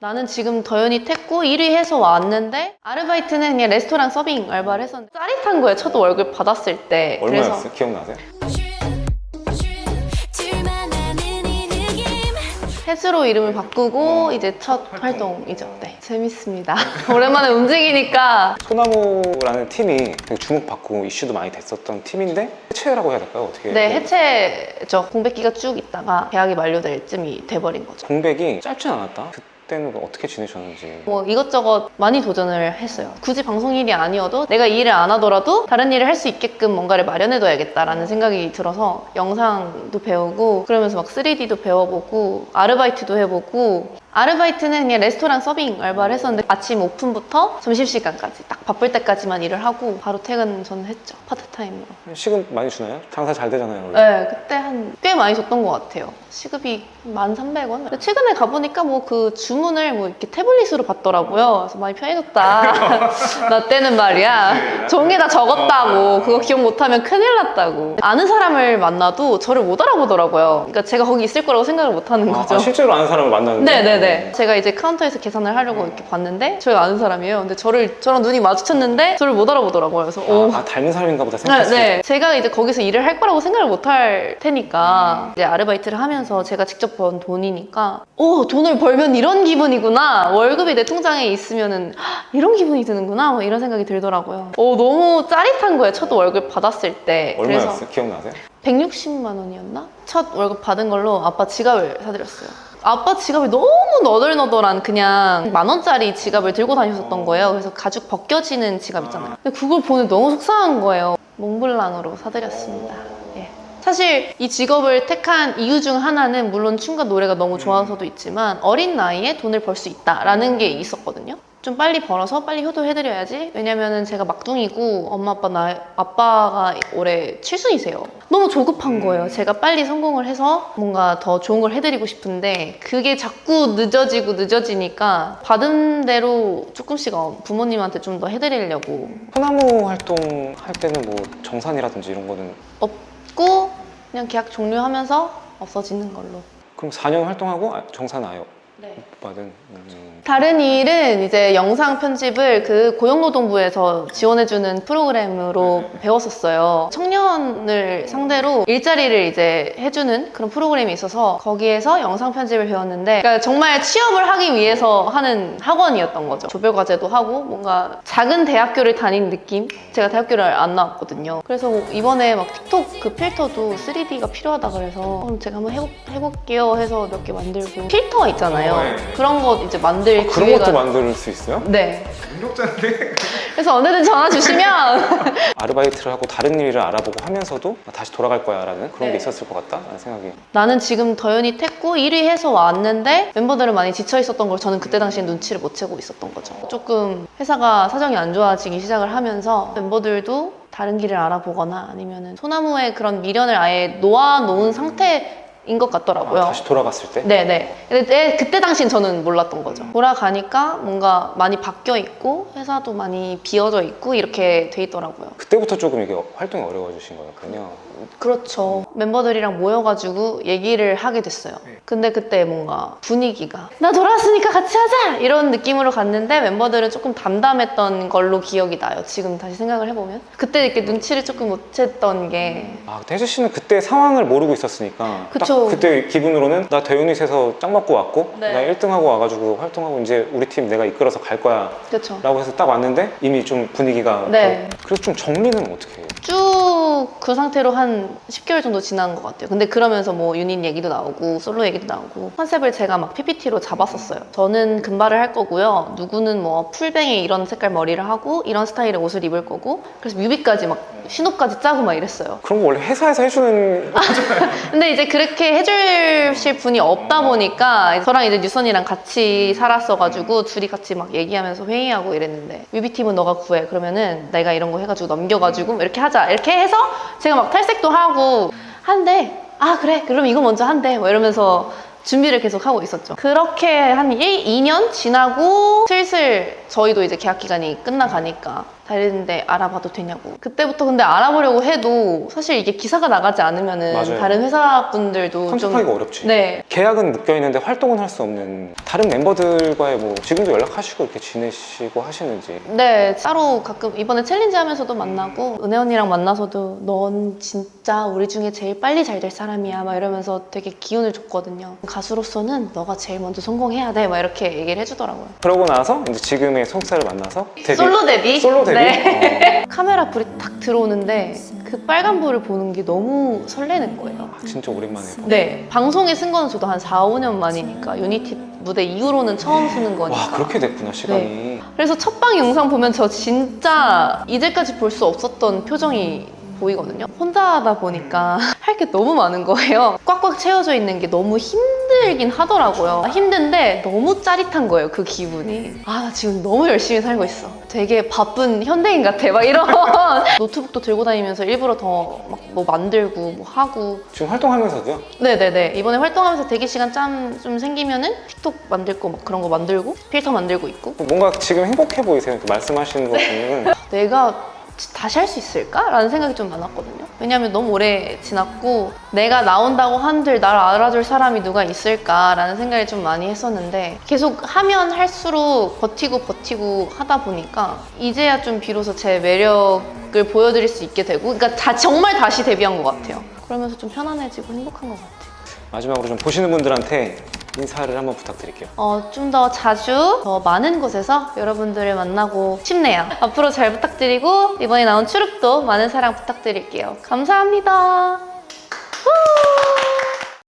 나는 지금 더현이 퇴고 1위 해서 왔는데 아르바이트는 그냥 레스토랑 서빙 알바를 했었는데 짜릿한 거예요. 첫 월급 받았을 때. 얼마였어요? 기억나세요? 햇수로 이름을 바꾸고 이제 첫 활동이죠. 네, 재밌습니다. 오랜만에 움직이니까. 소나무라는 팀이 되게 주목받고 이슈도 많이 됐었던 팀인데 해체라고 해야 될까요? 어떻게? 네, 해체죠. 공백기가 쭉 있다가 계약이 만료될 쯤이 돼버린 거죠. 공백이 짧진 않았다. 그때는 어떻게 지내셨는지. 뭐 이것저것 많이 도전을 했어요. 굳이 방송 일이 아니어도 내가 이 일을 안 하더라도 다른 일을 할 수 있게끔 뭔가를 마련해둬야겠다라는 생각이 들어서 영상도 배우고 그러면서 막 3D도 배워보고 아르바이트도 해보고 아르바이트는 그냥 레스토랑 서빙 알바를 했었는데 아침 오픈부터 점심시간까지 딱 바쁠 때까지만 일을 하고 바로 퇴근 저는 했죠. 파트타임으로. 시급 많이 주나요? 장사 잘 되잖아요, 원래. 네, 그때 한 꽤 많이 줬던 것 같아요. 시급이 1,300원? 최근에 가보니까 뭐 그 주문을 뭐 이렇게 태블릿으로 받더라고요. 그래서 많이 편해졌다. 나 때는 말이야. 종이다 적었다고. 그거 기억 못하면 큰일 났다고. 아는 사람을 만나도 저를 못 알아보더라고요. 그러니까 제가 거기 있을 거라고 생각을 못 하는 거죠. 실제로 아는 사람을 만났는데? 네네네. 제가 이제 카운터에서 계산을 하려고 이렇게 봤는데 저희가 아는 사람이에요. 근데 저랑 눈이 마주쳤는데 저를 못 알아보더라고요. 그래서 닮은 사람인가 보다 네, 생각했어요. 네. 제가 이제 거기서 일을 할 거라고 생각을 못 할 테니까 이제 아르바이트를 하면서 제가 직접 번 돈이니까 돈을 벌면 이런 기분이구나. 월급이 내 통장에 있으면은 이런 기분이 드는구나. 뭐 이런 생각이 들더라고요. 너무 짜릿한 거예요. 첫 월급 받았을 때. 얼마였어요? 기억나세요? 160만 원이었나? 첫 월급 받은 걸로 아빠 지갑을 사드렸어요. 아빠 지갑이 너무 너덜너덜한 그냥 10,000원짜리 지갑을 들고 다니셨던 거예요. 그래서 가죽 벗겨지는 지갑 있잖아요. 근데 그걸 보니 너무 속상한 거예요. 몽블랑으로 사드렸습니다. 예. 사실 이 직업을 택한 이유 중 하나는 물론 춤과 노래가 너무 좋아서도 있지만 어린 나이에 돈을 벌 수 있다라는 게 있었거든요. 좀 빨리 벌어서 빨리 효도해드려야지. 왜냐면은 제가 막둥이고 아빠가 올해 칠순이세요. 너무 조급한 거예요. 제가 빨리 성공을 해서 뭔가 더 좋은 걸 해드리고 싶은데 그게 자꾸 늦어지니까 받은 대로 조금씩 부모님한테 좀 더 해드리려고. 소나무 활동할 때는 뭐 정산이라든지 이런 거는 없고 그냥 계약 종료하면서 없어지는 걸로. 그럼 4년 활동하고 정산 아예 네. 받은 다른 일은 이제 영상 편집을 그 고용노동부에서 지원해주는 프로그램으로 배웠었어요. 청년을 상대로 일자리를 이제 해주는 그런 프로그램이 있어서 거기에서 영상 편집을 배웠는데 그러니까 정말 취업을 하기 위해서 하는 학원이었던 거죠. 조별과제도 하고 뭔가 작은 대학교를 다닌 느낌? 제가 대학교를 안 나왔거든요. 그래서 이번에 막 틱톡 그 필터도 3D가 필요하다 그래서 그럼 제가 한번 해볼게요 해서 몇 개 만들고 필터 있잖아요. 그런 거 이제 만들 그런 기회가... 것도 만들 수 있어요? 네. 능력자인데? 그래서 언제든 전화 주시면 아르바이트를 하고 다른 일을 알아보고 하면서도 다시 돌아갈 거야 라는 그런 네. 게 있었을 것 같다라는 생각이. 나는 지금 더현이 퇴고 1위 해서 왔는데 멤버들은 많이 지쳐 있었던 걸 저는 그때 당시에 눈치를 못 채고 있었던 거죠. 조금 회사가 사정이 안 좋아지기 시작을 하면서 멤버들도 다른 길을 알아보거나 아니면은 소나무의 그런 미련을 아예 놓아놓은 상태인 것 같더라고요. 다시 돌아갔을 때? 네네. 근데 그때 당시엔 저는 몰랐던 거죠. 돌아가니까 뭔가 많이 바뀌어 있고 회사도 많이 비어져 있고 이렇게 돼 있더라고요. 그때부터 조금 이게 활동이 어려워지신 거였군요. 그렇죠. 멤버들이랑 모여가지고 얘기를 하게 됐어요. 근데 그때 뭔가 분위기가 나 돌아왔으니까 같이 하자! 이런 느낌으로 갔는데 멤버들은 조금 담담했던 걸로 기억이 나요. 지금 다시 생각을 해보면. 그때 이렇게 눈치를 조금 못 챘던 게. 근데 혜주 씨는 그때 상황을 모르고 있었으니까 그쵸. 딱 그때 기분으로는 나 대유닛에서 짱 맞고 왔고 네. 나 1등하고 와가지고 활동하고 이제 우리 팀 내가 이끌어서 갈 거야 그렇죠. 라고 해서 딱 왔는데 이미 좀 분위기가 네. 그래서 좀 정리는 어떻게 해요? 쭉 그 상태로 한 10개월 정도 지난 것 같아요. 근데 그러면서 뭐 유닛 얘기도 나오고 솔로 얘기도 나오고 컨셉을 제가 막 PPT로 잡았었어요. 저는 금발을 할 거고요. 누구는 뭐 풀뱅에 이런 색깔 머리를 하고 이런 스타일의 옷을 입을 거고 그래서 뮤비까지 막 신호까지 짜고 막 이랬어요. 그런 거 원래 회사에서 해주는 근데 이제 그렇게 해주실 분이 없다 보니까 저랑 이제 뉴선이랑 같이 살았어가지고 둘이 같이 막 얘기하면서 회의하고 이랬는데 뮤비팀은 너가 구해. 그러면은 내가 이런 거 해가지고 넘겨가지고 이렇게 하자. 이렇게 해서 제가 막 탈색도 하고 한대. 그래. 그럼 이거 먼저 한대. 뭐 이러면서 준비를 계속 하고 있었죠. 그렇게 한 2년 지나고 슬슬 저희도 이제 계약 기간이 끝나가니까 다른데 알아봐도 되냐고. 그때부터 근데 알아보려고 해도 사실 이게 기사가 나가지 않으면은 맞아요. 다른 회사분들도 참석하기가 어렵지. 네. 계약은 묶여있는데 활동은 할 수 없는 다른 멤버들과의 뭐 지금도 연락하시고 이렇게 지내시고 하시는지. 네, 따로 가끔 이번에 챌린지 하면서도 만나고 은혜 언니랑 만나서도 넌 진짜 우리 중에 제일 빨리 잘 될 사람이야 막 이러면서 되게 기운을 줬거든요. 가수로서는 너가 제일 먼저 성공해야 돼 막 이렇게 얘기를 해주더라고요. 그러고 나서 이제 지금의 소속사를 만나서 데뷔. 솔로 데뷔? 솔로 데뷔? 네. 카메라 불이 딱 들어오는데 그 빨간 불을 보는 게 너무 설레는 거예요. 진짜 오랜만에. 네, 방송에 쓴 거는 저도 한 4, 5년 만이니까 유니티 무대 이후로는 처음 쓰는 거니까. 와, 그렇게 됐구나, 시간이. 그래서 첫방 영상 보면 저 진짜 이제까지 볼 수 없었던 표정이 보이거든요. 혼자 하다 보니까 할 게 너무 많은 거예요. 꽉꽉 채워져 있는 게 너무 힘들긴 하더라고요. 힘든데 너무 짜릿한 거예요, 그 기분이. 아, 나 지금 너무 열심히 살고 있어. 되게 바쁜 현대인 같아, 막 이런. 노트북도 들고 다니면서 일부러 더 막 뭐 만들고 뭐 하고. 지금 활동하면서도요? 네네네. 이번에 활동하면서 대기 시간 좀 생기면은 틱톡 만들고 막 그런 거 만들고 필터 만들고 있고. 뭔가 지금 행복해 보이세요. 이렇게 말씀하시는 거 보면. 내가 다시 할 수 있을까? 라는 생각이 좀 많았거든요. 왜냐면 너무 오래 지났고 내가 나온다고 한들 날 알아줄 사람이 누가 있을까라는 생각을 좀 많이 했었는데 계속 하면 할수록 버티고 하다 보니까 이제야 좀 비로소 제 매력을 보여드릴 수 있게 되고 그러니까 정말 다시 데뷔한 것 같아요. 그러면서 좀 편안해지고 행복한 것 같아요. 마지막으로 좀 보시는 분들한테 인사를 한번 부탁드릴게요. 좀 더 자주 더 많은 곳에서 여러분들을 만나고 싶네요. 앞으로 잘 부탁드리고 이번에 나온 추룹도 많은 사랑 부탁드릴게요. 감사합니다.